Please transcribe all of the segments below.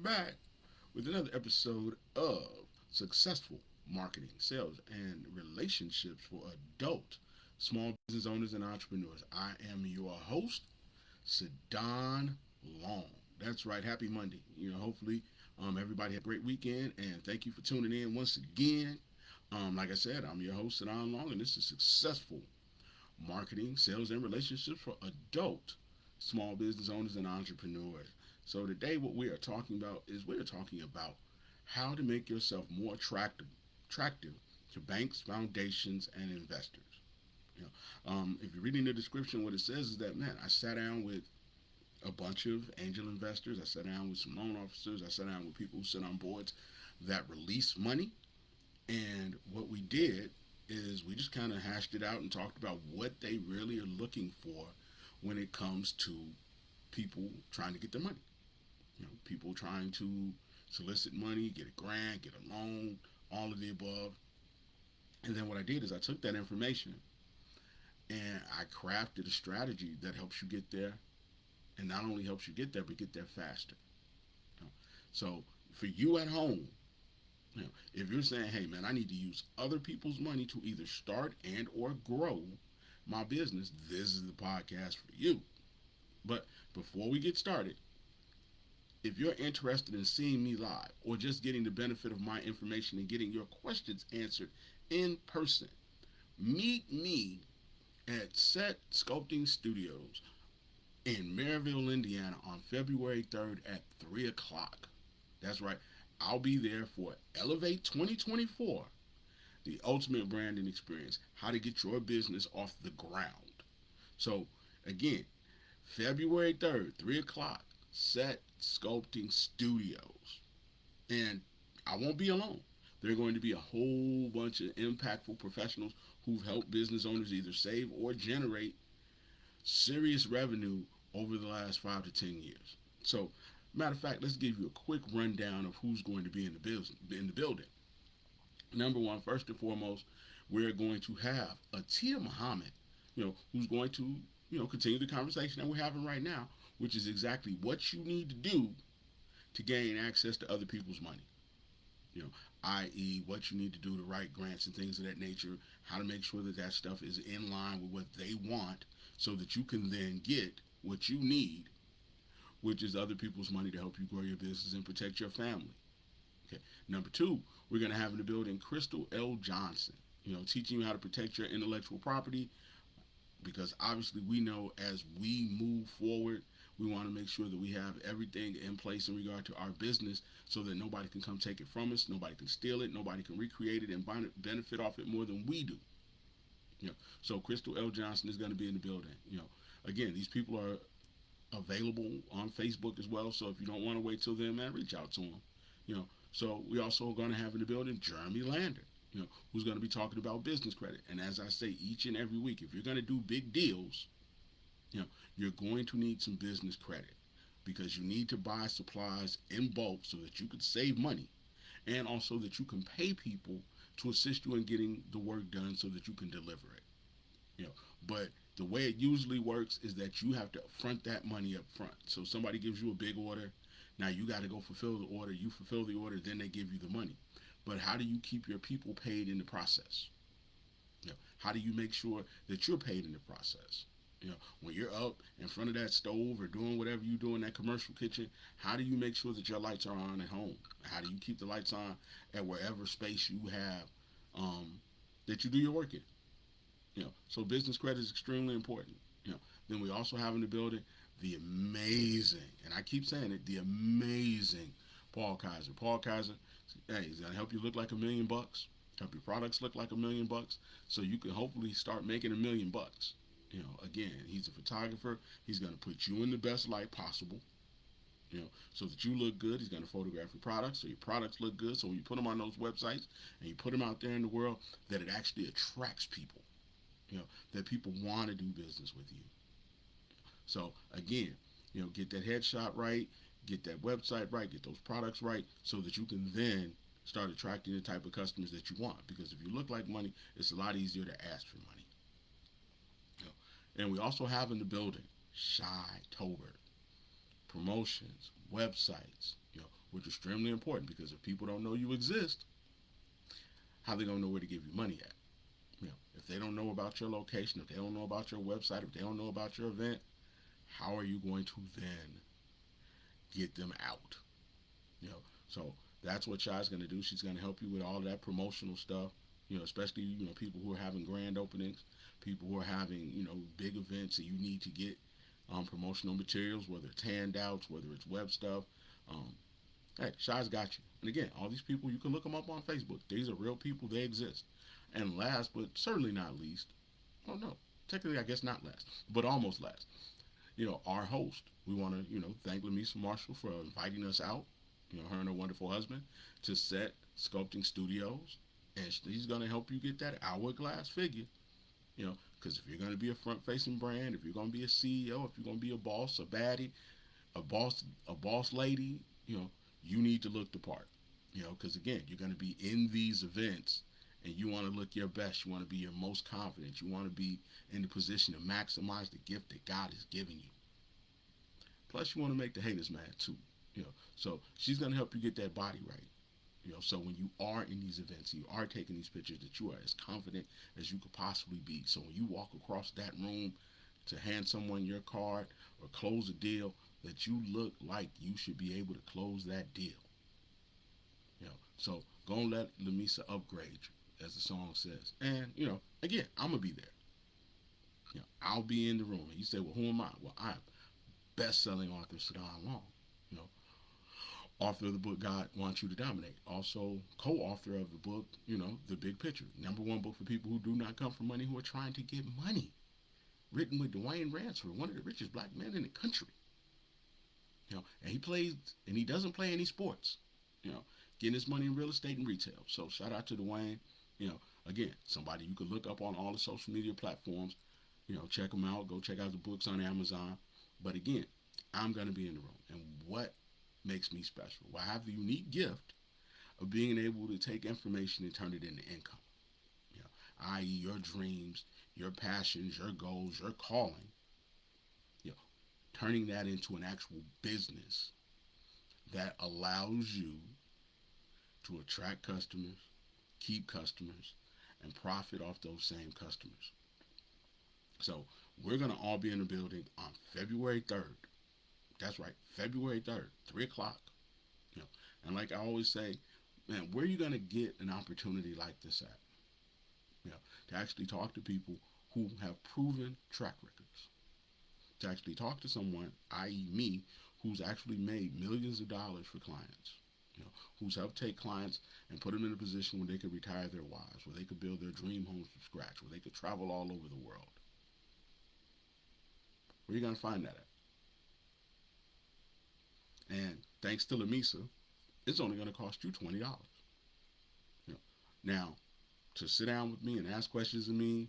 back with another episode of Successful Marketing, Sales, and Relationships for Adult Small Business Owners and Entrepreneurs. I am your host, Sadon Long. That's right. Happy Monday. Hopefully, everybody had a great weekend, and thank you for tuning in once again. Like I said, I'm your host, Sadon Long, and this is Successful Marketing, Sales, and Relationships for Adult Small Business Owners and Entrepreneurs. So today, what we are talking about how to make yourself more attractive to banks, foundations, and investors. If you're reading the description, what it says is that, man, I sat down with a bunch of angel investors. I sat down with some loan officers. I sat down with people who sit on boards that release money. And what we did is we just kind of hashed it out and talked about what they really are looking for when it comes to people trying to get their money. People trying to solicit money, get a grant, get a loan, all of the above. And then what I did is I took that information and I crafted a strategy that helps you get there, and not only helps you get there, but get there faster. So for you at home, if you're saying, hey man, I need to use other people's money to either start and or grow my business, this is the podcast for you. But before we get started, if you're interested in seeing me live or just getting the benefit of my information and getting your questions answered in person, meet me at Set Sculpting Studios in Maryville, Indiana on February 3rd at 3 o'clock. That's right. I'll be there for Elevate 2024, the ultimate branding experience, how to get your business off the ground. So, again, February 3rd, 3 o'clock, Set Sculpting Studios. And I won't be alone. There are going to be a whole bunch of impactful professionals who've helped business owners either save or generate serious revenue over the last 5 to 10 years. So, matter of fact, let's give you a quick rundown of who's going to be in the building. Number one, first and foremost, we're going to have Atia Muhammad, who's going to, continue the conversation that we're having right now, which is exactly what you need to do to gain access to other people's money. I.e., what you need to do to write grants and things of that nature, how to make sure that that stuff is in line with what they want so that you can then get what you need, which is other people's money to help you grow your business and protect your family. Okay. Number two, we're going to have in the building Crystal L. Johnson, teaching you how to protect your intellectual property, because obviously we know as we move forward, we want to make sure that we have everything in place in regard to our business so that nobody can come take it from us, nobody can steal it, nobody can recreate it and benefit off it more than we do. So Crystal L. Johnson is going to be in the building. Again, these people are available on Facebook as well, so if you don't want to wait till then, man, reach out to them. So we also are going to have in the building Jeremy Lander, who's going to be talking about business credit. And as I say each and every week, if you're going to do big deals, you're going to need some business credit, because you need to buy supplies in bulk so that you can save money, and also that you can pay people to assist you in getting the work done so that you can deliver it. But the way it usually works is that you have to front that money up front. So somebody gives you a big order. Now you got to go fulfill the order. You fulfill the order, then they give you the money. But how do you keep your people paid in the process? How do you make sure that you're paid in the process? When you're up in front of that stove or doing whatever you do in that commercial kitchen, how do you make sure that your lights are on at home? How do you keep the lights on at wherever space you have that you do your work in? So business credit is extremely important. Then we also have in the building the amazing, and I keep saying it, the amazing Paul Kaiser. Paul Kaiser, hey, he's gonna help you look like $1,000,000, help your products look like $1,000,000, so you can hopefully start making $1,000,000. Again, he's a photographer. He's gonna put you in the best light possible. So that you look good. He's going to photograph your products so your products look good. So when you put them on those websites and you put them out there in the world, that it actually attracts people. That people want to do business with you. So again, get that headshot right, get that website right, get those products right, so that you can then start attracting the type of customers that you want. Because if you look like money, it's a lot easier to ask for money. And we also have in the building Shy Tober, promotions, websites. which is extremely important because if people don't know you exist, how they gonna know where to give you money at? If they don't know about your location, if they don't know about your website, if they don't know about your event, how are you going to then get them out? You know, so that's what Shy's going to do. She's going to help you with all of that promotional stuff. Especially people who are having grand openings, people who are having big events, and you need to get promotional materials, whether it's handouts, whether it's web stuff. Um, hey, Shy's got you. And again, all these people, you can look them up on Facebook. These are real people. They exist. And last, but certainly not least, oh no, technically I guess not last, but almost last. Our host. We want to, thank Lamisa Marshall for inviting us out, her and her wonderful husband, to Set Sculpting Studios. And he's going to help you get that hourglass figure, because if you're going to be a front-facing brand, if you're going to be a CEO, if you're going to be a boss, a baddie, a boss lady, you need to look the part, because again, you're going to be in these events and you want to look your best. You want to be your most confident. You want to be in the position to maximize the gift that God has given you. Plus, you want to make the haters mad too. So she's gonna help you get that body right. So when you are in these events, you are taking these pictures, that you are as confident as you could possibly be. So when you walk across that room to hand someone your card or close a deal, that you look like you should be able to close that deal. So go and let Lamisa upgrade you, as the song says. And again, I'm gonna be there. I'll be in the room. And you say, well, who am I? Well, I'm best-selling author Sadon Long. You know, author of the book God Wants You to Dominate. Also co-author of the book, The Big Picture. Number one book for people who do not come from money, who are trying to get money. Written with Dwayne Ransford, one of the richest black men in the country. And he doesn't play any sports. Getting his money in real estate and retail. So shout out to Dwayne. Again, somebody you can look up on all the social media platforms. Check them out. Go check out the books on Amazon. But again, I'm going to be in the room. And what makes me special? Well, I have the unique gift of being able to take information and turn it into income. I.e. your dreams, your passions, your goals, your calling. Turning that into an actual business that allows you to attract customers, keep customers, and profit off those same customers. So we're going to all be in the building on February 3rd. That's right, February 3rd, 3 o'clock. And like I always say, man, where are you going to get an opportunity like this at? To actually talk to people who have proven track records. To actually talk to someone, i.e. me, who's actually made millions of dollars for clients. Who's helped take clients and put them in a position where they could retire their wives, where they could build their dream homes from scratch, where they could travel all over the world. Where are you going to find that at? And thanks to Lamisa, it's only going to cost you $20. Now, to sit down with me and ask questions of me,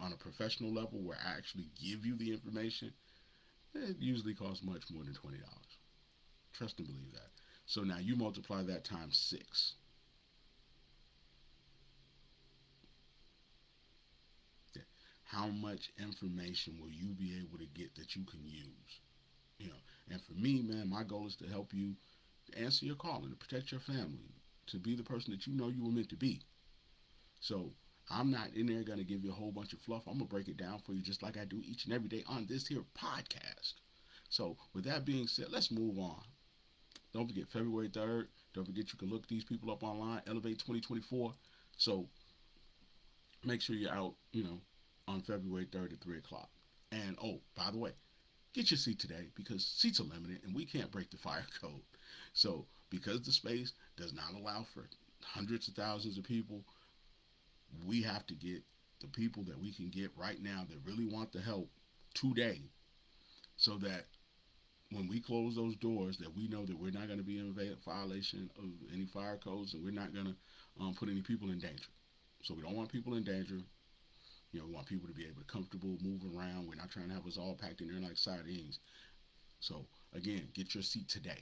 on a professional level where I actually give you the information, it usually costs much more than $20. Trust and believe that. So now you multiply that times 6. How much information will you be able to get that you can use? And for me, man, my goal is to help you answer your calling, to protect your family, to be the person that you know you were meant to be. So I'm not in there going to give you a whole bunch of fluff. I'm going to break it down for you just like I do each and every day on this here podcast. So with that being said, let's move on. Don't forget February 3rd. Don't forget you can look these people up online, Elevate 2024. So make sure you're out, on February 3rd at 3 o'clock. And, oh, by the way, get your seat today because seats are limited and we can't break the fire code. So because the space does not allow for hundreds of thousands of people, we have to get the people that we can get right now that really want the help today, so that when we close those doors, that we know that we're not going to be in violation of any fire codes, and we're not going to put any people in danger. So we don't want people in danger. We want people to be able to comfortable, move around. We're not trying to have us all packed in there like sardines. So again, get your seat today.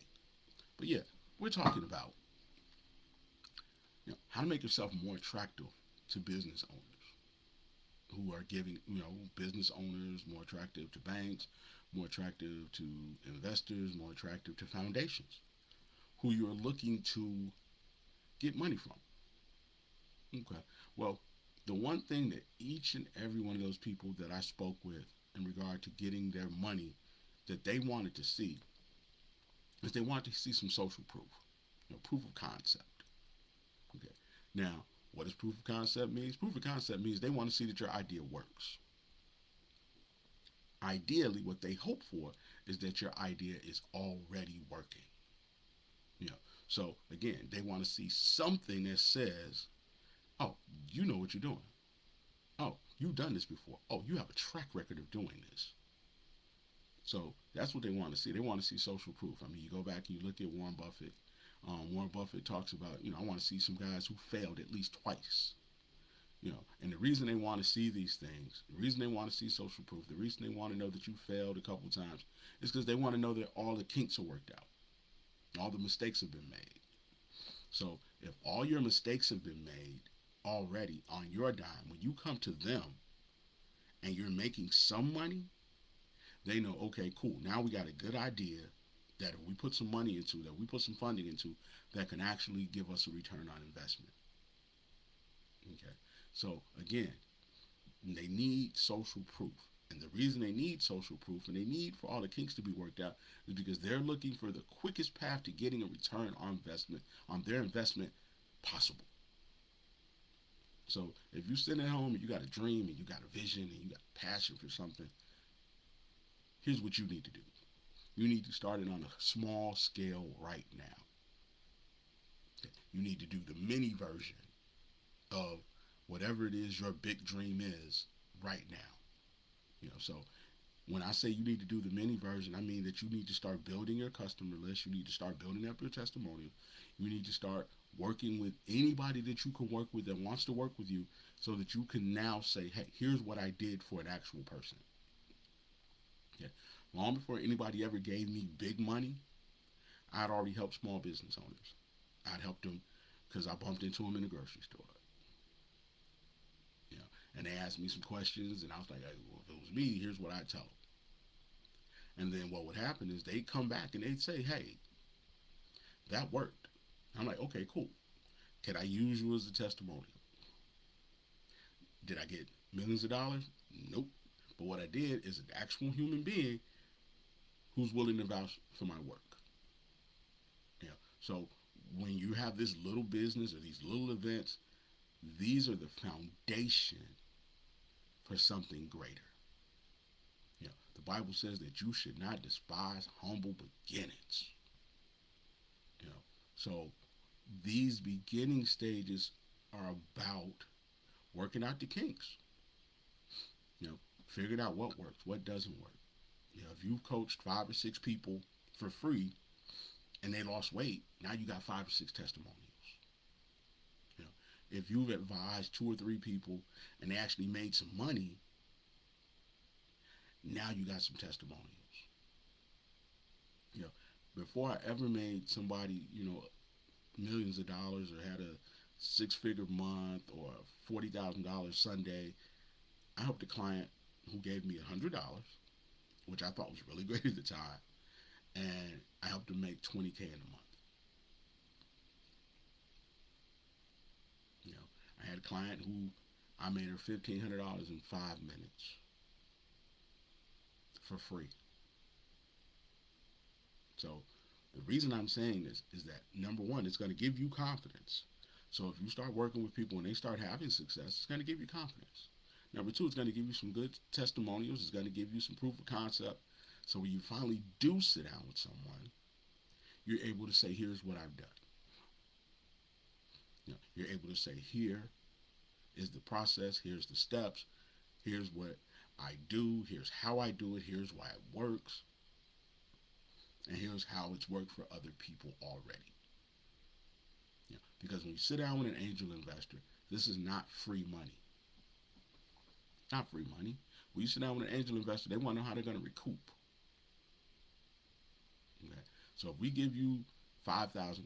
But yeah, we're talking about how to make yourself more attractive to business owners who are giving, business owners, more attractive to banks, more attractive to investors, more attractive to foundations who you're looking to get money from. Okay. Well, the one thing that each and every one of those people that I spoke with in regard to getting their money that they wanted to see is they wanted to see some social proof, proof of concept. Okay. Now, what does proof of concept mean? Proof of concept means they want to see that your idea works. Ideally, what they hope for is that your idea is already working. You know, so again, they want to see something that says, "Oh, you know what you're doing. Oh, you've done this before. Oh, you have a track record of doing this." So that's what they want to see. They want to see social proof. I mean, you go back and you look at Warren Buffett. Warren Buffett talks about, I want to see some guys who failed at least twice. And the reason they want to see these things, the reason they want to see social proof, the reason they want to know that you failed a couple times is because they want to know that all the kinks are worked out, all the mistakes have been made. So if all your mistakes have been made already on your dime, when you come to them and you're making some money, they know, okay, cool. Now we got a good idea that if we put some money into, that we put some funding into, that can actually give us a return on investment. Okay. So again, they need social proof. And the reason they need social proof and they need for all the kinks to be worked out is because they're looking for the quickest path to getting a return on their investment possible. So if you sit at home and you got a dream and you got a vision and you got passion for something, here's what you need to do. You need to start it on a small scale right now. You need to do the mini version of whatever it is your big dream is right now. So when I say you need to do the mini version, I mean that you need to start building your customer list. You need to start building up your testimonial. You need to start working with anybody that you can work with that wants to work with you so that you can now say, hey, here's what I did for an actual person. Okay. Long before anybody ever gave me big money, I'd already helped small business owners. I'd helped them because I bumped into them in the grocery store. And they asked me some questions, and I was like, hey, well, if it was me, here's what I'd tell them. And then what would happen is they'd come back and they'd say, hey, that worked. I'm like, okay, cool. Can I use you as a testimonial? Did I get millions of dollars? Nope. But what I did is an actual human being who's willing to vouch for my work. So when you have this little business or these little events, these are the foundation for something greater. The Bible says that you should not despise humble beginnings. So these beginning stages are about working out the kinks. Figuring out what works, what doesn't work. If you've coached 5 or 6 people for free and they lost weight, now you got 5 or 6 testimonials. If you've advised 2 or 3 people and they actually made some money, now you got some testimonials. Before I ever made somebody, millions of dollars or had a 6-figure month or a $40,000 Sunday, I helped a client who gave me $100, which I thought was really great at the time, and I helped him make $20K in a month. I had a client who I made her $1,500 in 5 minutes for free. So the reason I'm saying this is that, number one, it's going to give you confidence. So if you start working with people and they start having success, it's going to give you confidence. Number two, it's going to give you some good testimonials. It's going to give you some proof of concept. So when you finally do sit down with someone, you're able to say, here's what I've done. You're able to say, here is the process, here's the steps, here's what I do, here's how I do it, here's why it works, and here's how it's worked for other people already. Because when you sit down with an angel investor, this is not free money. Not free money. When you sit down with an angel investor, they want to know how they're going to recoup. Okay? So if we give you $5,000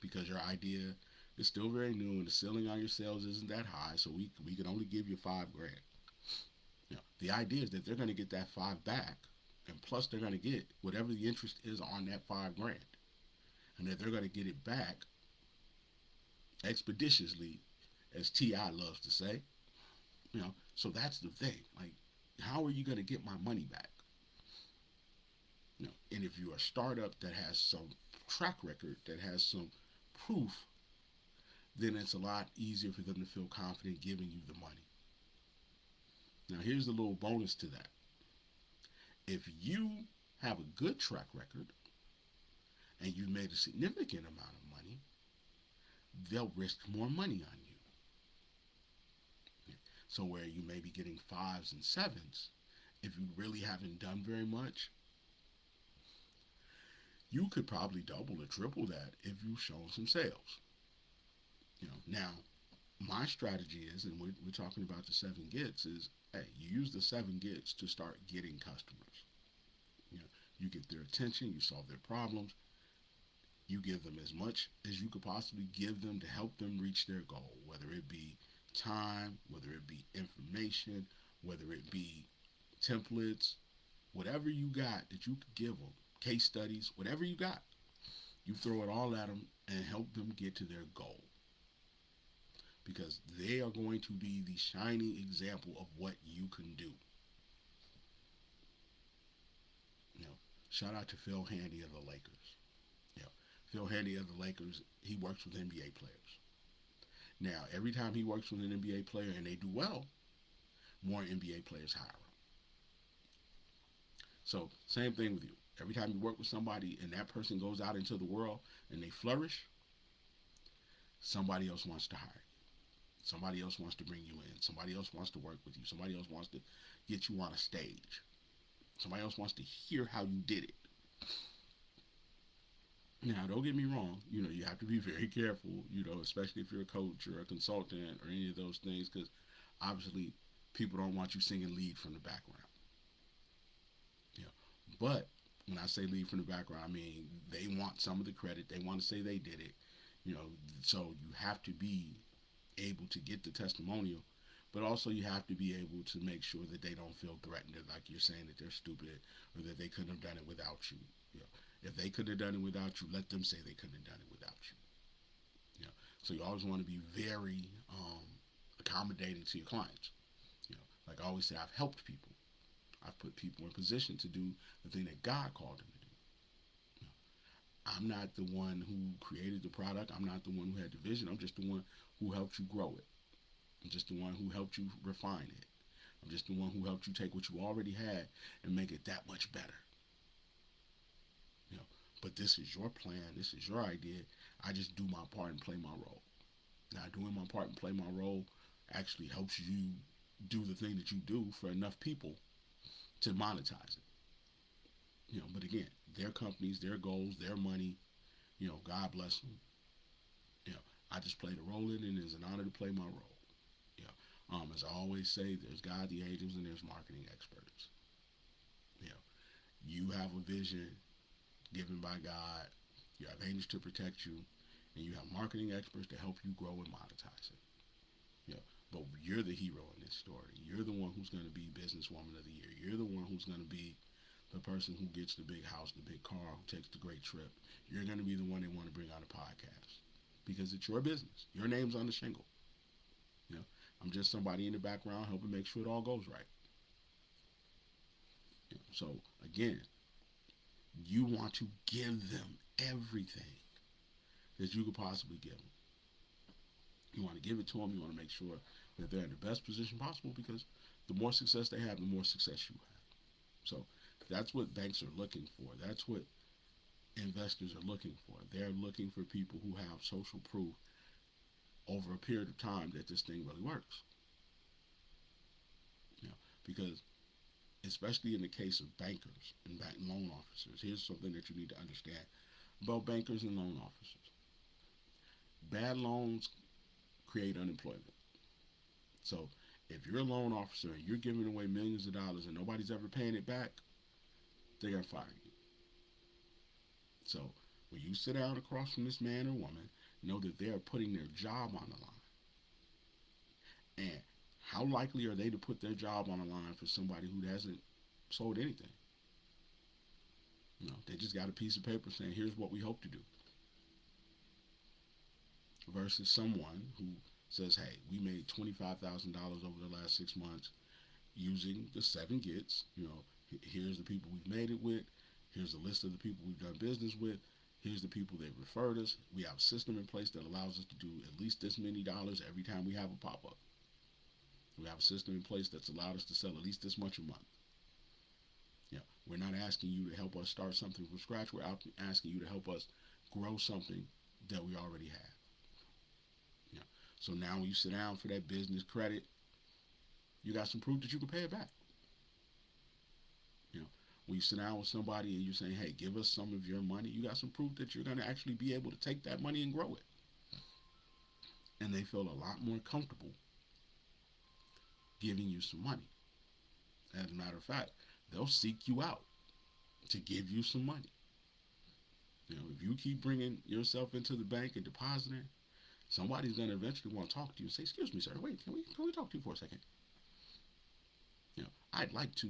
because your idea is still very new and the ceiling on your sales isn't that high, so we can only give you $5,000. The idea is that they're going to get that 5 back, and plus they're going to get whatever the interest is on that $5,000. and that they're going to get it back expeditiously, as T.I. loves to say. So that's the thing. Like, how are you going to get my money back? And if you're a startup that has some track record, that has some proof, then it's a lot easier for them to feel confident giving you the money. Now, here's a little bonus to that. If you have a good track record and you made a significant amount of money, they'll risk more money on you. So where you may be getting fives and sevens, if you really haven't done very much, you could probably double or triple that if you've shown some sales. Now, my strategy is, and we're talking about the 7 gets, is hey, you use the 7 gets to start getting customers. You get their attention, you solve their problems, you give them as much as you could possibly give them to help them reach their goal, whether it be time, whether it be information, whether it be templates, whatever you got that you could give them, case studies, whatever you got, you throw it all at them and help them get to their goal. Because they are going to be the shining example of what you can do. Shout out to Phil Handy of the Lakers. Phil Handy of the Lakers, he works with NBA players. Now, every time he works with an NBA player and they do well, more NBA players hire him. So, same thing with you. Every time you work with somebody and that person goes out into the world and they flourish, somebody else wants to hire you. Somebody else wants to bring you in. Somebody else wants to work with you. Somebody else wants to get you on a stage. Somebody else wants to hear how you did it. Now, don't get me wrong. You have to be very careful, especially if you're a coach or a consultant or any of those things, because obviously people don't want you singing lead from the background. But when I say lead from the background, I mean they want some of the credit. They want to say they did it. So you have to be able to get the testimonial, but also you have to be able to make sure that they don't feel threatened, like you're saying that they're stupid or that they couldn't have done it without you. If they could have done it without you, let them say they couldn't have done it without you. So you always want to be very accommodating to your clients. Like I always say, I've helped people. I've put people in position to do the thing that God called them to do. I'm not the one who created the product. I'm not the one who had the vision. I'm just the one who helped you grow it. I'm just the one who helped you refine it. I'm just the one who helped you take what you already had and make it that much better. But this is your plan. This is your idea. I just do my part and play my role. Now, doing my part and play my role actually helps you do the thing that you do for enough people to monetize it. But again, their companies, their goals, their money, God bless them. I just play the role in it, and it's an honor to play my role. As I always say, there's God, the angels, and there's marketing experts. You have a vision given by God. You have angels to protect you, and you have marketing experts to help you grow and monetize it. But you're the hero in this story. You're the one who's going to be businesswoman of the year. You're the one who's going to be the person who gets the big house, the big car, who takes the great trip. You're going to be the one they want to bring on a podcast because it's your business. Your name's on the shingle. I'm just somebody in the background helping make sure it all goes right. So again, you want to give them everything that you could possibly give them. You want to give it to them. You want to make sure that they're in the best position possible, because the more success they have, the more success you have. So that's what banks are looking for. That's what investors are looking for. They're looking for people who have social proof over a period of time that this thing really works. Because especially in the case of bankers and bank loan officers, here's something that you need to understand about bankers and loan officers. Bad loans create unemployment. So if you're a loan officer and you're giving away millions of dollars and nobody's ever paying it back, they're going to fire you. So when you sit down across from this man or woman, know that they are putting their job on the line. And how likely are they to put their job on the line for somebody who hasn't sold anything? They just got a piece of paper saying, here's what we hope to do. versus someone who says, hey, we made $25,000 over the last 6 months using the 7 gets. Here's the people we've made it with. Here's a list of the people we've done business with. Here's the people that referred us. We have a system in place that allows us to do at least this many dollars every time we have a pop up. We have a system in place that's allowed us to sell at least this much a month. We're not asking you to help us start something from scratch. We're asking you to help us grow something that we already have. So now when you sit down for that business credit, you got some proof that you can pay it back. You know, when you sit down with somebody and you're saying, hey, give us some of your money, you got some proof that you're going to actually be able to take that money and grow it. And they feel a lot more comfortable giving you some money. As a matter of fact, they'll seek you out to give you some money. If you keep bringing yourself into the bank and depositing, somebody's going to eventually want to talk to you and say, excuse me, sir, wait, can we talk to you for a second? I'd like to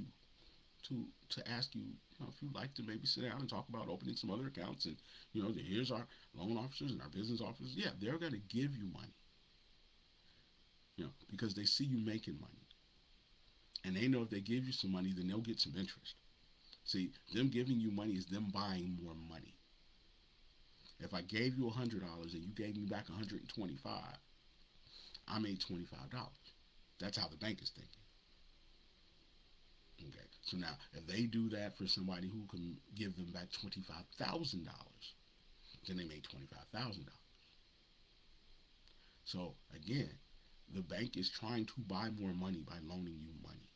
ask you, if you'd like to maybe sit down and talk about opening some other accounts. And, here's our loan officers and our business officers. Yeah, they're going to give you money, because they see you making money. And they know if they give you some money, then they'll get some interest. See, them giving you money is them buying more money. If I gave you $100 and you gave me back $125, I made $25. That's how the bank is thinking. Okay, so now if they do that for somebody who can give them back $25,000, then they made $25,000. So again, the bank is trying to buy more money by loaning you money.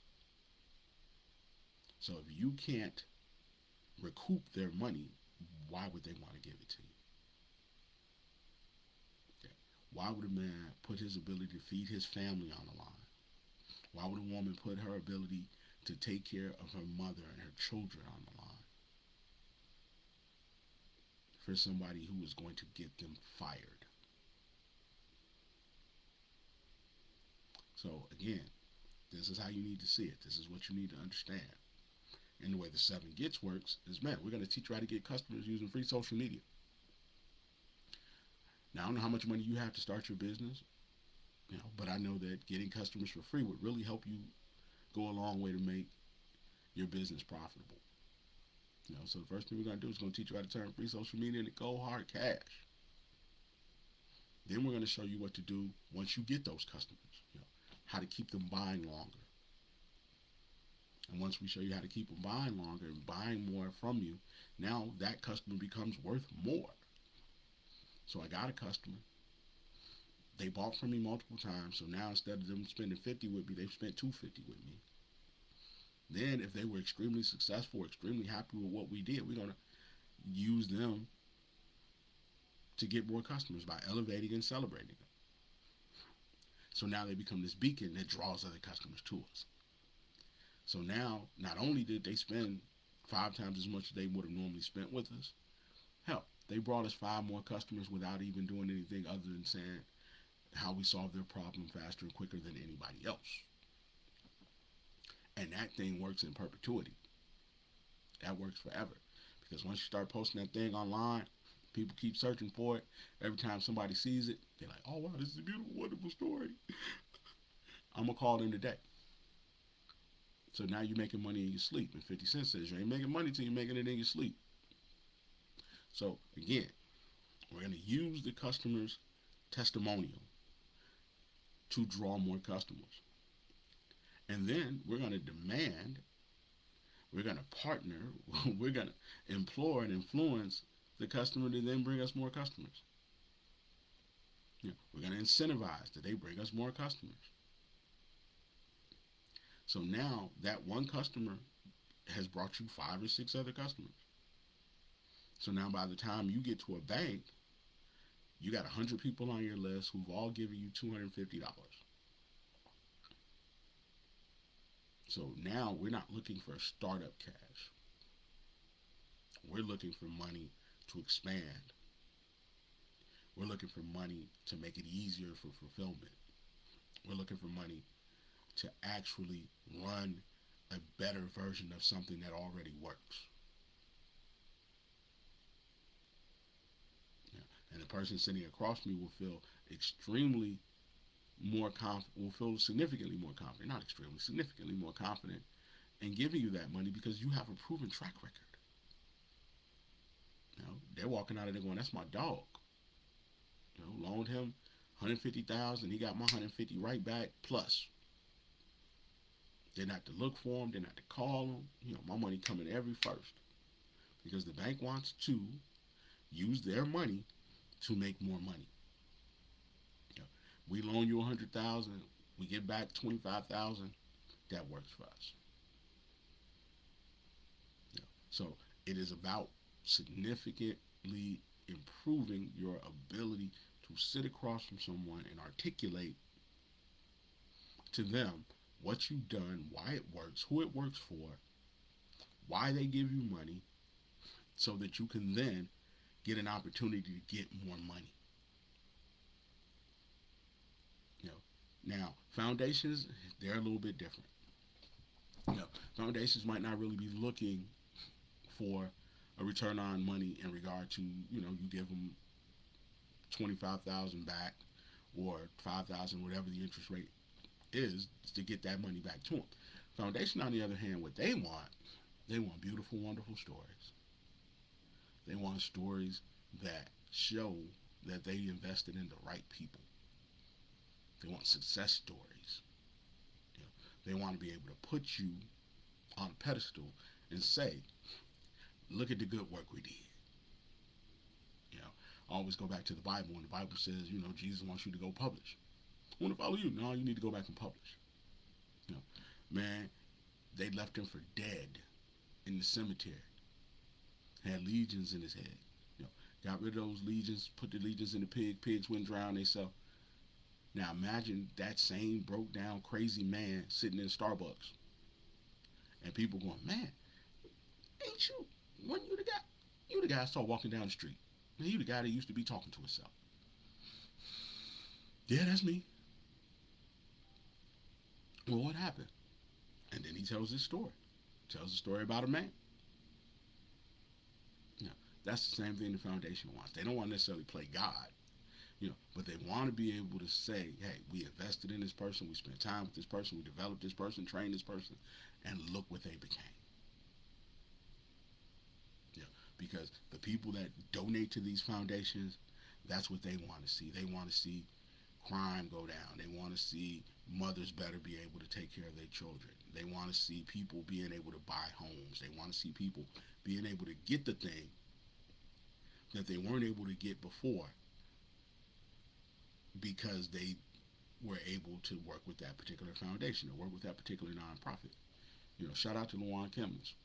So if you can't recoup their money, why would they want to give it to you? Okay. Why would a man put his ability to feed his family on the line? Why would a woman put her ability to take care of her mother and her children on the line for somebody who is going to get them fired? So again, this is how you need to see it. This is what you need to understand. And the way the 7 gets works is, man, we're going to teach you how to get customers using free social media. Now, I don't know how much money you have to start your business, but I know that getting customers for free would really help you go a long way to make your business profitable. So the first thing we're going to do is going to teach you how to turn free social media into cold hard cash. Then we're going to show you what to do once you get those customers, how to keep them buying longer. And once we show you how to keep them buying longer and buying more from you, now that customer becomes worth more. So I got a customer. They bought from me multiple times. So now instead of them spending $50 with me, they've spent $250 with me. Then if they were extremely successful, extremely happy with what we did, we're going to use them to get more customers by elevating and celebrating them. So now they become this beacon that draws other customers to us. So now, not only did they spend 5 times as much as they would have normally spent with us, hell, they brought us 5 more customers without even doing anything other than saying how we solve their problem faster and quicker than anybody else. And that thing works in perpetuity. That works forever. Because once you start posting that thing online, people keep searching for it. Every time somebody sees it, they're like, oh wow, this is a beautiful, wonderful story. I'm going to call them today. So now you're making money in your sleep. And 50 Cent says you ain't making money till you're making it in your sleep. So again, we're going to use the customer's testimonial to draw more customers. And then we're going to demand, we're going to partner, we're going to implore and influence the customer to then bring us more customers. We're going to incentivize that they bring us more customers. So now that one customer has brought you 5 or 6 other customers. So now by the time you get to a bank, you got 100 people on your list who've all given you $250. So now we're not looking for startup cash. We're looking for money to expand. We're looking for money to make it easier for fulfillment. We're looking for money to actually run a better version of something that already works. And the person sitting across from me will feel extremely will feel significantly more confident, not extremely, significantly more confident in giving you that money because you have a proven track record. They're walking out of there going, "That's my dog." Loaned him 150,000. He got my 150 right back plus. Didn't have to look for him. Didn't have to call him. My money coming every first because the bank wants to use their money to make more money. We loan you 100,000. We get back 25,000. That works for us. So it is about significantly improving your ability to sit across from someone and articulate to them what you've done, why it works, who it works for, why they give you money, so that you can then get an opportunity to get more money. Now foundations, they're a little bit different. Foundations might not really be looking for a return on money in regard to you give them 25,000 back or 5,000, whatever the interest rate is, to get that money back to them. Foundation, on the other hand, what they want beautiful, wonderful stories. They want stories that show that they invested in the right people. They want success stories. They want to be able to put you on a pedestal and say, "Look at the good work we did." I always go back to the Bible, and the Bible says, Jesus wants you to go publish. I want to follow you. No, you need to go back and publish. Man, they left him for dead in the cemetery. Had legions in his head. Got rid of those legions, put the legions in the pig. Pigs wouldn't drown themselves. Now imagine that same broke down, crazy man sitting in Starbucks, and people going, "Man, ain't you? Wasn't you the guy? You the guy I saw walking down the street. You the guy that used to be talking to himself." "Yeah, that's me." "Well, what happened?" And then he tells his story. Tells a story about a man. That's the same thing the foundation wants. They don't want to necessarily play God, but they want to be able to say, "Hey, we invested in this person, we spent time with this person, we developed this person, trained this person, and look what they became." Because the people that donate to these foundations, that's what they want to see. They want to see crime go down. They want to see mothers better be able to take care of their children. They want to see people being able to buy homes. They want to see people being able to get the thing that they weren't able to get before because they were able to work with that particular foundation or work with that particular nonprofit. Shout out to Luan Chemist.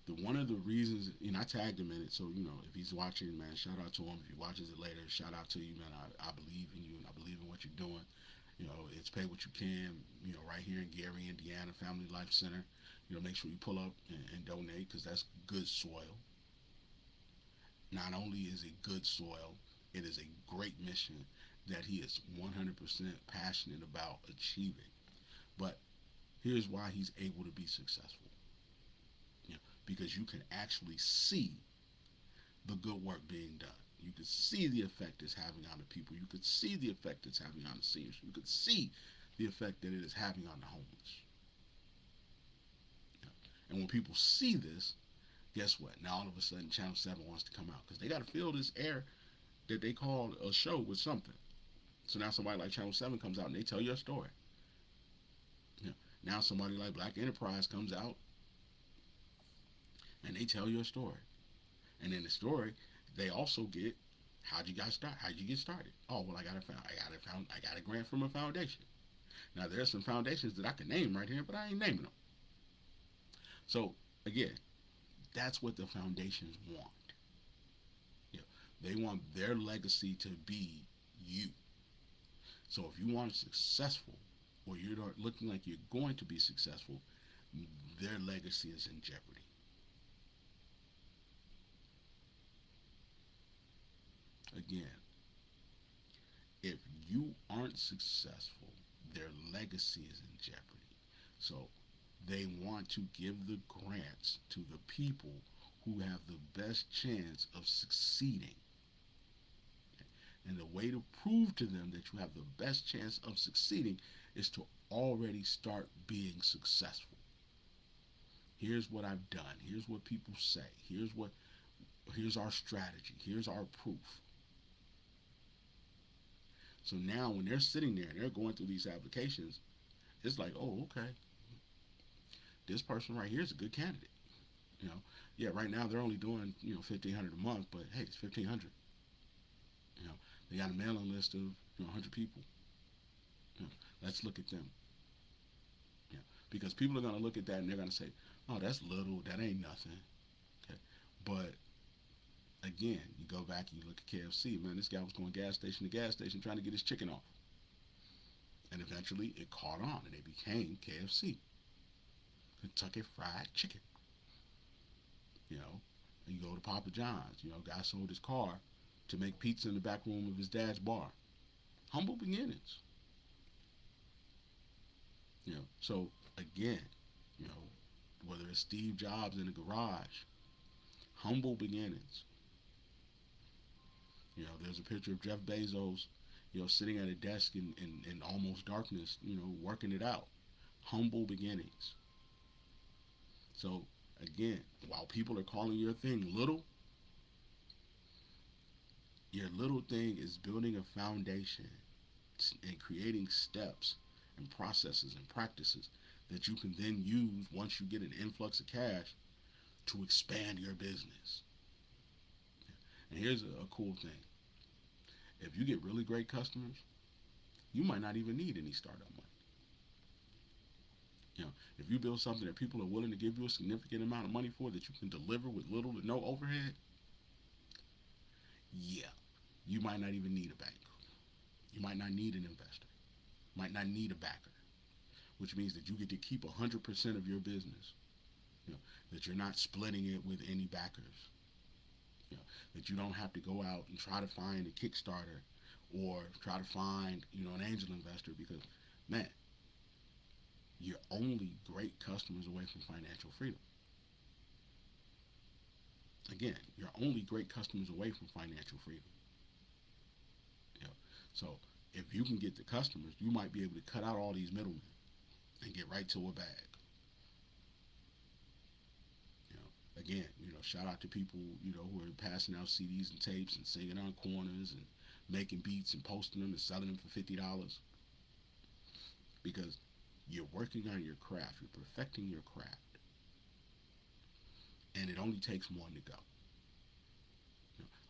One of the reasons, I tagged him in it, so if he's watching, man, shout out to him. If he watches it later, shout out to you, man. I believe in you and I believe in what you're doing. It's pay what you can. Right here in Gary, Indiana, Family Life Center. Make sure you pull up and donate because that's good soil. Not only is it good soil, it is a great mission that he is 100% passionate about achieving. But here's why he's able to be successful. Because you can actually see the good work being done. You could see the effect it's having on the people. You could see the effect it's having on the seniors. You could see the effect that it is having on the homeless. And when people see this, guess what? Now all of a sudden Channel 7 wants to come out because they got to fill this air that they call a show with something. So now somebody like Channel 7 comes out and they tell your story. Now somebody like Black Enterprise comes out and they tell your story. And in the story, they also get how'd you get started? Oh, well, I got a grant from a foundation. Now there's some foundations that I can name right here, but I ain't naming them. So again, that's what the foundations want. They want their legacy to be you. So if you aren't successful, or you're not looking like you're going to be successful, their legacy is in jeopardy. Again, if you aren't successful, their legacy is in jeopardy. So they want to give the grants to the people who have the best chance of succeeding. And the way to prove to them that you have the best chance of succeeding is to already start being successful. Here's what I've done. Here's what people say. Here's our strategy. Here's our proof. So now when they're sitting there and they're going through these applications, it's like, oh, okay, this person right here is a good candidate. You know, yeah, right now they're only doing 1,500 a month, but hey, it's 1,500. You know, they got a mailing list of 100 people. You know, let's look at them. You know, because people are going to look at that and they're going to say, oh, that's little, that ain't nothing. Okay, but again, you go back and you look at KFC. Man, this guy was going gas station to gas station trying to get his chicken off, and eventually it caught on and it became KFC, Kentucky Fried Chicken. You know, and you go to Papa John's. Guy sold his car to make pizza in the back room of his dad's bar. Humble beginnings. So again, you know, whether it's Steve Jobs in the garage, humble beginnings. There's a picture of Jeff Bezos, sitting at a desk in almost darkness, working it out. Humble beginnings. So again, while people are calling your thing little, your little thing is building a foundation and creating steps and processes and practices that you can then use once you get an influx of cash to expand your business. And here's a cool thing. If you get really great customers, you might not even need any startup money. If you build something that people are willing to give you a significant amount of money for that you can deliver with little to no overhead, yeah, you might not even need a bank. You might not need an investor. You might not need a backer, which means that you get to keep 100% of your business. That you're not splitting it with any backers. That you don't have to go out and try to find a Kickstarter or try to find, an angel investor because, man, you're only great customers away from financial freedom. Again, you're only great customers away from financial freedom. You know, so if you can get the customers, you might be able to cut out all these middlemen and get right to a bag. Again, shout out to people, who are passing out CDs and tapes and singing on corners and making beats and posting them and selling them for $50 because you're working on your craft, you're perfecting your craft, and it only takes one to go.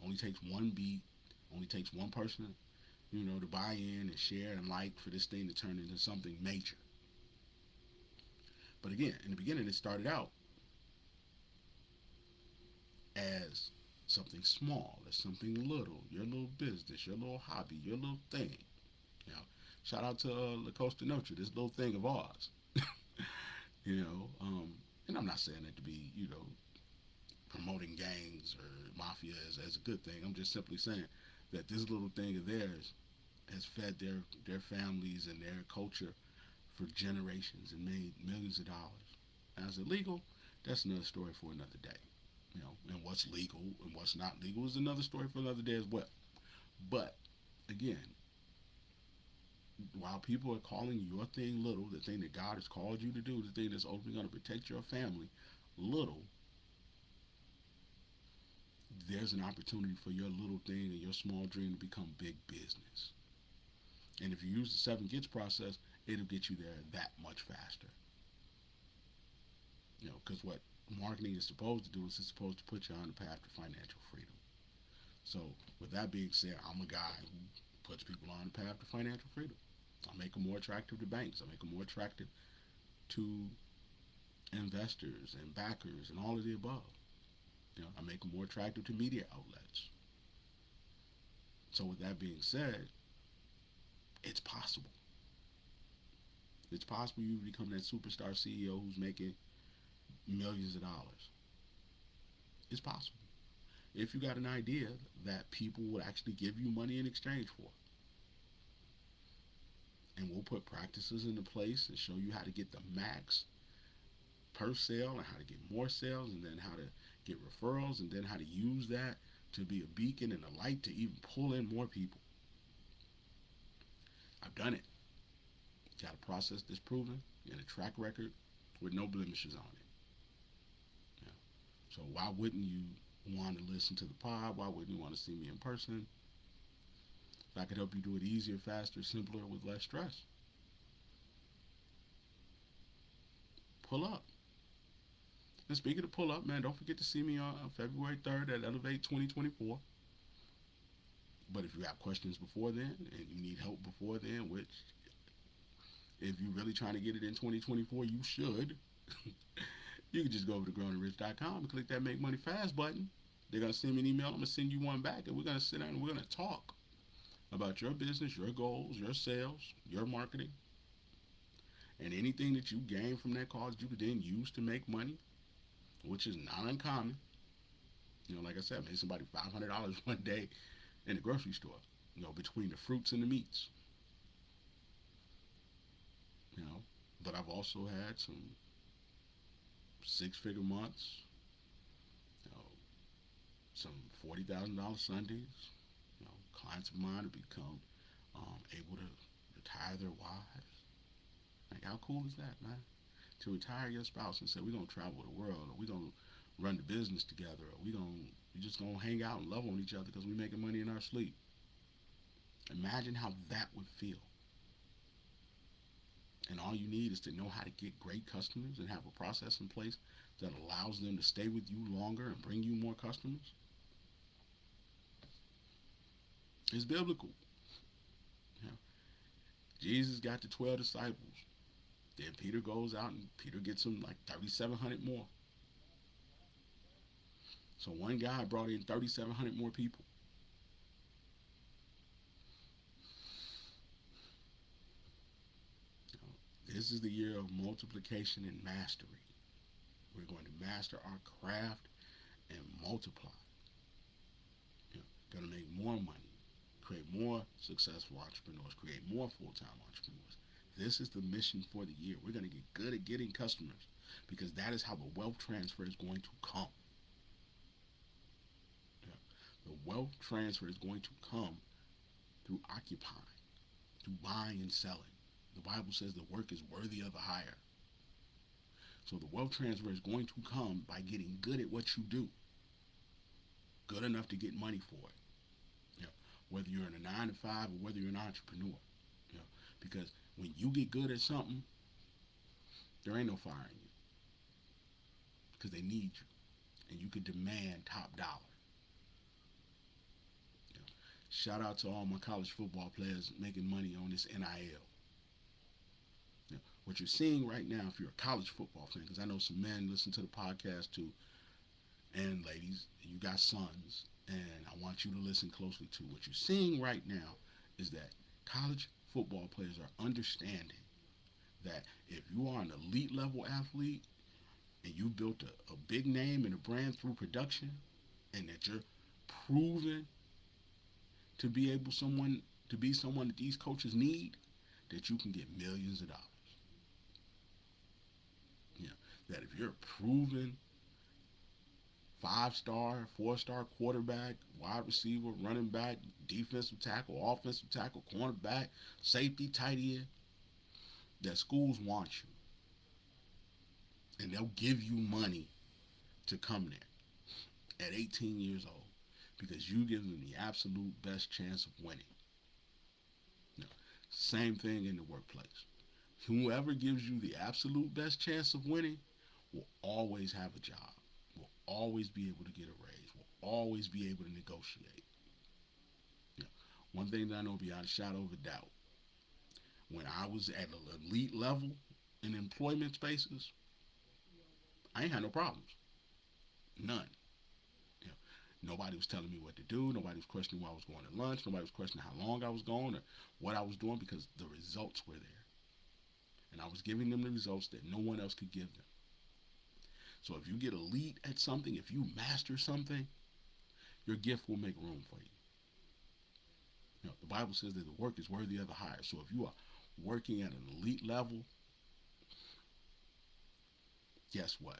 Only takes one beat, only takes one person, to buy in and share and like for this thing to turn into something major. But again, in the beginning, it started out as something small, as something little, your little business, your little hobby, your little thing. You know, shout out to La Costa Nostra, this little thing of ours. you know, and I'm not saying that to be, promoting gangs or mafia as a good thing. I'm just simply saying that this little thing of theirs has fed their families and their culture for generations and made millions of dollars. Now, is it legal? That's another story for another day. And what's legal and what's not legal is another story for another day as well. But again, while people are calling your thing little, the thing that God has called you to do, the thing that's ultimately going to protect your family, little, there's an opportunity for your little thing and your small dream to become big business. And if you use the 7 Gets process, it'll get you there that much faster. Because what marketing is supposed to do is it's supposed to put you on the path to financial freedom. So, with that being said, I'm a guy who puts people on the path to financial freedom. I make them more attractive to banks. I make them more attractive to investors and backers and all of the above. I make them more attractive to media outlets. So, with that being said, it's possible. It's possible you become that superstar CEO who's making millions of dollars. It's possible. If you got an idea that people will actually give you money in exchange for. And we'll put practices into place and show you how to get the max per sale and how to get more sales and then how to get referrals, and then how to use that to be a beacon and a light to even pull in more people. I've done it. Got a process that's proven and a track record with no blemishes on it. Yeah. So why wouldn't you want to listen to the pod? Why wouldn't you want to see me in person? If I could help you do it easier, faster, simpler, with less stress, pull up. And speaking of pull up, man, don't forget to see me on February 3rd at Elevate 2024. But if you have questions before then and you need help before then, which if you're really trying to get it in 2024, you should. You can just go over to growingrich.com and click that Make Money Fast button. They're going to send me an email. I'm going to send you one back, and we're going to sit down and we're going to talk about your business, your goals, your sales, your marketing, and anything that you gain from that cause you could then use to make money, which is not uncommon. Like I said, I made somebody $500 one day in the grocery store, between the fruits and the meats. you know. But I've also had some six-figure months, you know, some $40,000 Sundays. Clients of mine have become able to retire their wives. Like, how cool is that, man? To retire your spouse and say, we're gonna travel the world, or we're gonna run the business together, or we just gonna hang out and love on each other because we're making money in our sleep. Imagine how that would feel. And all you need is to know how to get great customers and have a process in place that allows them to stay with you longer and bring you more customers. It's biblical. You know, Jesus got the 12 disciples. Then Peter goes out and Peter gets them like 3,700 more. So one guy brought in 3,700 more people. This is the year of multiplication and mastery. We're going to master our craft and multiply. Going to make more money, create more successful entrepreneurs, create more full-time entrepreneurs. This is the mission for the year. We're going to get good at getting customers because that is how the wealth transfer is going to come. The wealth transfer is going to come through occupying, through buying and selling. The Bible says the work is worthy of the hire. So the wealth transfer is going to come by getting good at what you do. Good enough to get money for it. Whether you're in a 9 to 5 or whether you're an entrepreneur. Because when you get good at something, there ain't no firing you. Because they need you. And you can demand top dollar. Shout out to all my college football players making money on this NIL. What you're seeing right now, if you're a college football fan, because I know some men listen to the podcast too, and ladies, you got sons, and I want you to listen closely to what you're seeing right now is that college football players are understanding that if you are an elite level athlete and you built a big name and a brand through production, and that you're proven to be someone that these coaches need, that you can get millions of dollars. That if you're a proven 5-star, 4-star quarterback, wide receiver, running back, defensive tackle, offensive tackle, cornerback, safety, tight end, that schools want you. And they'll give you money to come there at 18 years old because you give them the absolute best chance of winning. Same thing in the workplace. Whoever gives you the absolute best chance of winning will always have a job, will always be able to get a raise, will always be able to negotiate. One thing that I know beyond a shadow of a doubt, when I was at an elite level in employment spaces, I ain't had no problems. None. Nobody was telling me what to do. Nobody was questioning why I was going to lunch. Nobody was questioning how long I was going or what I was doing because the results were there. And I was giving them the results that no one else could give them. So if you get elite at something, if you master something, your gift will make room for you. The Bible says that the work is worthy of the hire. So if you are working at an elite level, guess what?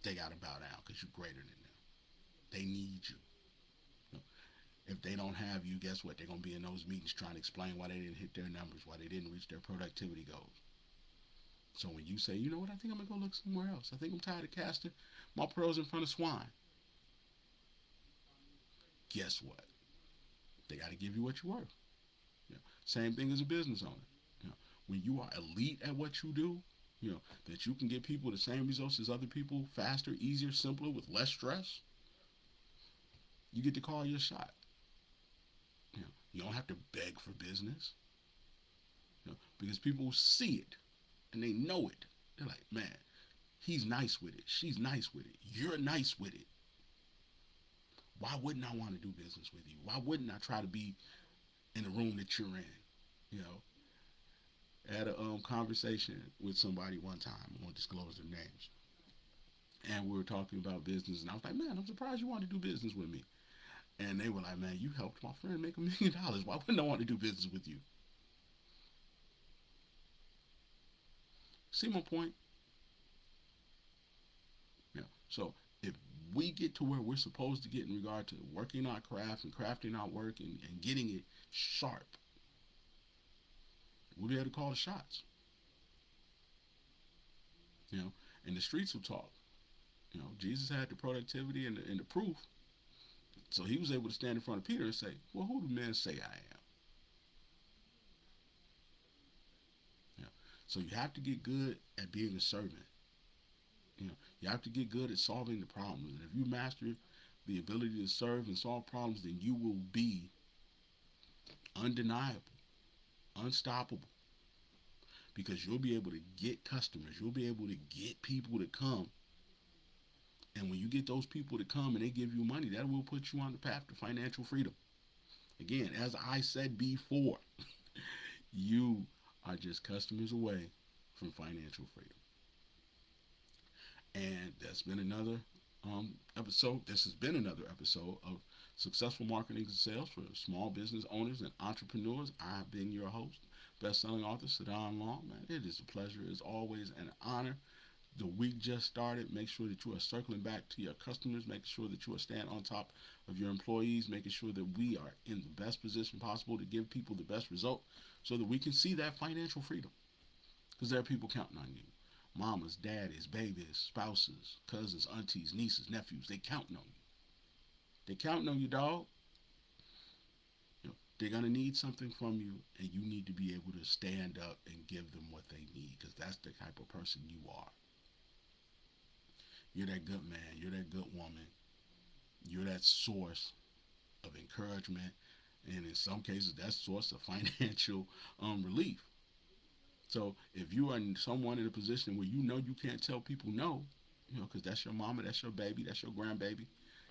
they got to bow down because you're greater than them. They need you. If they don't have you, guess what? They're going to be in those meetings trying to explain why they didn't hit their numbers, why they didn't reach their productivity goals. So when you say, you know what, I think I'm going to go look somewhere else. I think I'm tired of casting my pearls in front of swine. Guess what? They got to give you what you're worth. Same thing as a business owner. You know, when you are elite at what you do, that you can get people the same results as other people faster, easier, simpler, with less stress, you get to call your shot. You don't have to beg for business, because people see it and they know it. They're like, man, he's nice with it. She's nice with it. You're nice with it. Why wouldn't I want to do business with you? Why wouldn't I try to be in the room that you're in? You know, I had a conversation with somebody one time. I won't disclose their names. And we were talking about business, and I was like, man, I'm surprised you want to do business with me. And they were like, man, you helped my friend make $1 million. Why wouldn't I want to do business with you? See my point? Yeah. So if we get to where we're supposed to get in regard to working our craft and crafting our work and getting it sharp, we'll be able to call the shots. You know, and the streets will talk. Jesus had the productivity and the proof. So he was able to stand in front of Peter and say, well, who do men say I am? So you have to get good at being a servant. You have to get good at solving the problems. And if you master the ability to serve and solve problems, then you will be undeniable, unstoppable, because you'll be able to get customers. You'll be able to get people to come. And when you get those people to come and they give you money, that will put you on the path to financial freedom. Again, as I said before, you are just customers away from financial freedom. And that's been another episode. This has been another episode of Successful Marketing and Sales for Small Business Owners and Entrepreneurs. I've been your host, best-selling author Sadon Long. Man, it is a pleasure. It's always an honor. The week just started. Make sure that you are circling back to your customers, making sure that you are staying on top of your employees, making sure that we are in the best position possible to give people the best result so that we can see that financial freedom. Because there are people counting on you. Mamas, daddies, babies, spouses, cousins, aunties, nieces, nephews. They counting on you. They counting on you, dog. They're going to need something from you, and you need to be able to stand up and give them what they need, because that's the type of person you are. You're that good man. You're that good woman. You're that source of encouragement, and in some cases, that source of financial relief. So if you are someone in a position where you can't tell people no, because that's your mama, that's your baby, that's your grandbaby,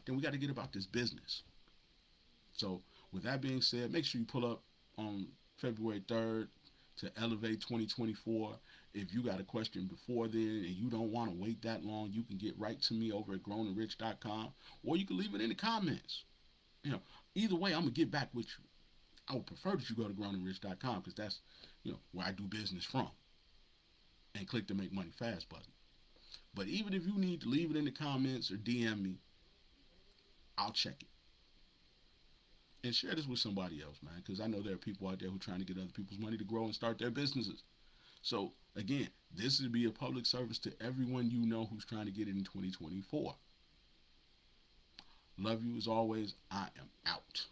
then we got to get about this business. So with that being said, make sure you pull up on February 3rd to Elevate 2024. If you got a question before then and you don't want to wait that long, you can get right to me over at grownandrich.com, or you can leave it in the comments. Either way, I'm going to get back with you. I would prefer that you go to grownandrich.com, because that's where I do business from, and click the Make Money Fast button. But even if you need to leave it in the comments or DM me, I'll check it. And share this with somebody else, man, because I know there are people out there who are trying to get other people's money to grow and start their businesses. So, again, this would be a public service to everyone you know who's trying to get it in 2024. Love you as always. I am out.